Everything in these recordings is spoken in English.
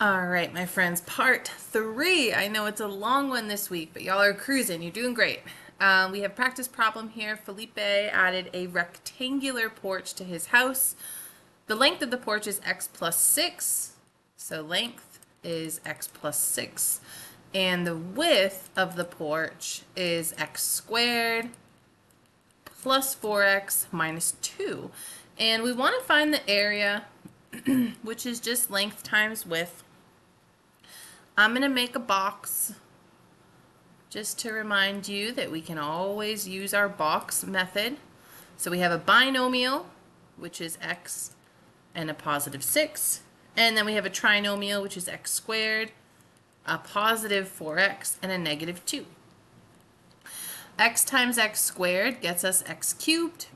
All right, my friends, part 3. I know it's a long one this week, but y'all are cruising. You're doing great. We have practice problem here. Felipe added a rectangular porch to his house. The length of the porch is x plus 6. So length is x plus 6. And the width of the porch is x squared plus 4x minus 2. And we want to find the area, which is just length times width. I'm going to make a box just to remind you that we can always use our box method. So we have a binomial, which is x and a positive 6. And then we have a trinomial, which is x squared, a positive 4x, and a negative 2. X times x squared gets us x cubed.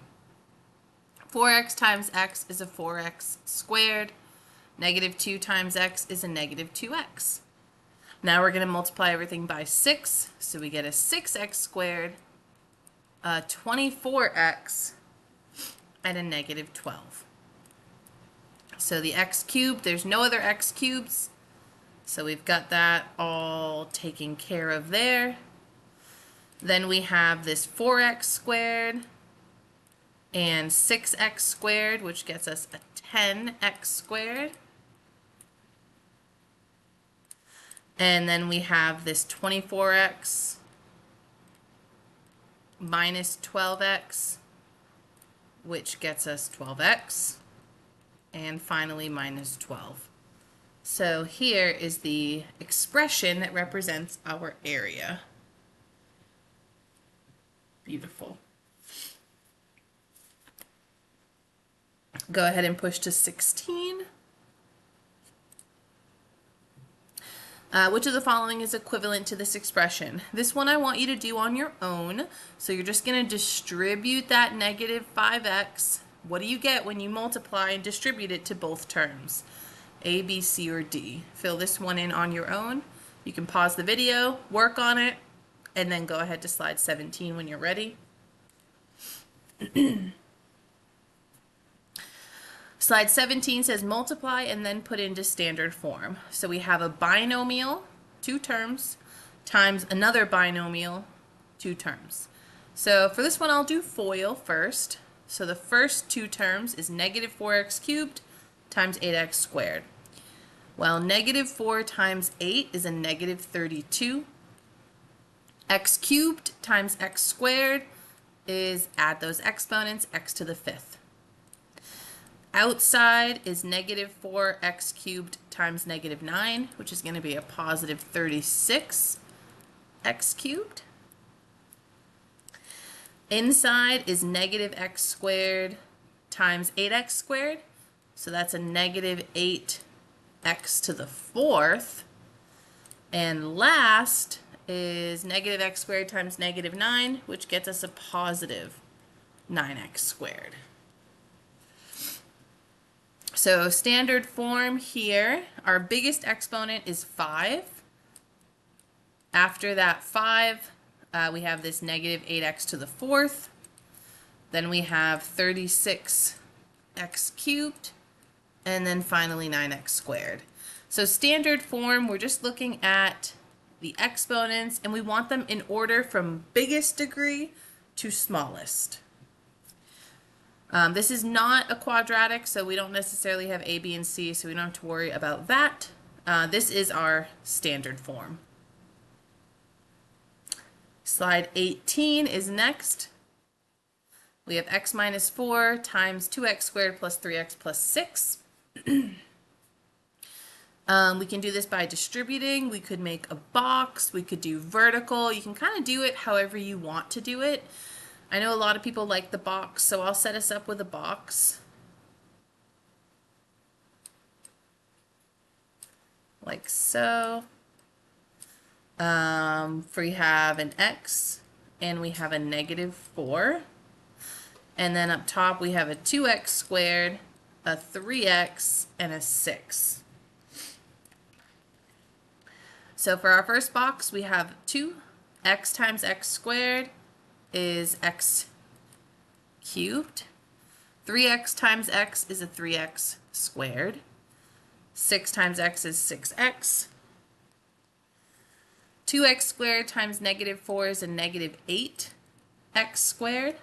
4x times x is a 4x squared. Negative 2 times x is a negative 2x. Now we're going to multiply everything by 6, so we get a 6x squared, a 24x, and a negative 12. So the x cubed, there's no other x cubes, so we've got that all taken care of there. Then we have this 4x squared and 6x squared, which gets us a 10x squared. And then we have this 24x minus 12x, which gets us 12x. And finally minus 12. So here is the expression that represents our area. Beautiful. Go ahead and push to 16. Which of the following is equivalent to this expression? This one I want you to do on your own. So you're just going to distribute that negative 5x. What do you get when you multiply and distribute it to both terms? A, B, C, or D. Fill this one in on your own. You can pause the video, work on it, and then go ahead to slide 17 when you're ready. Slide 17 says multiply and then put into standard form. So we have a binomial, 2 terms, times another binomial, 2 terms. So for this one, I'll do FOIL first. So the first 2 terms is negative 4x cubed times 8x squared. Well, negative 4 times 8 is a negative 32. X cubed times x squared is, add those exponents, x to the 5th. Outside is negative 4x cubed times negative 9, which is going to be a positive 36x cubed. Inside is negative x squared times 8x squared, so that's a negative 8x to the 4th. And last is negative x squared times negative 9, which gets us a positive 9x squared. So standard form here, our biggest exponent is 5. After that 5, we have this negative 8x to the 4th. Then we have 36x cubed. And then finally 9x squared. So standard form, we're just looking at the exponents, and we want them in order from biggest degree to smallest. This is not a quadratic, so we don't necessarily have A, B, and C, so we don't have to worry about that. This is our standard form. Slide 18 is next. We have x minus 4 times 2x squared plus 3x plus 6. We can do this by distributing. We could make a box. We could do vertical. You can kind of do it however you want to do it. I know a lot of people like the box, so I'll set us up with a box. Like so. We have an x, and we have a negative 4. And then up top we have a 2x squared, a 3x, and a 6. So for our first box, we have 2x times x squared is x cubed. 3x times x is a 3x squared. 6 times x is 6x. 2x squared times negative 4 is a negative 8x squared.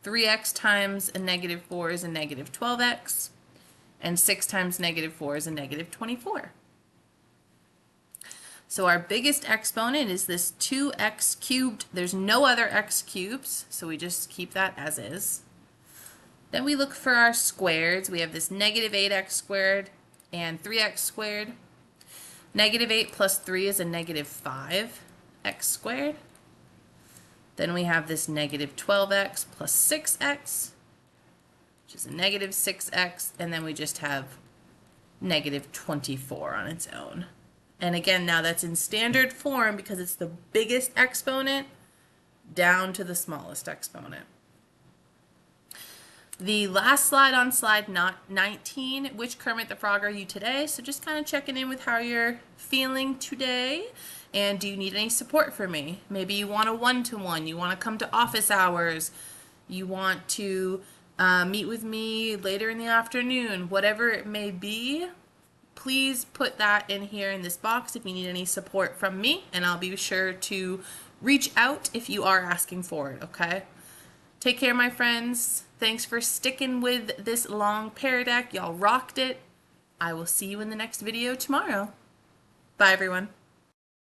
3x times a negative 4 is a negative 12x. And 6 times negative 4 is a negative 24. So our biggest exponent is this 2x cubed. There's no other x cubes, so we just keep that as is. Then we look for our squares. We have this negative 8x squared and 3x squared. Negative 8 plus 3 is a negative 5x squared. Then we have this negative 12x plus 6x, which is a negative 6x, and then we just have negative 24 on its own. And again, now that's in standard form because it's the biggest exponent down to the smallest exponent. The last slide on slide 19, which Kermit the Frog are you today? So just kind of checking in with how you're feeling today. And do you need any support from me? Maybe you want a one-to-one, you want to come to office hours, you want to meet with me later in the afternoon, whatever it may be. Please put that in here in this box if you need any support from me, and I'll be sure to reach out if you are asking for it, okay? Take care, my friends. Thanks for sticking with this long pear deck. Y'all rocked it. I will see you in the next video tomorrow. Bye, everyone.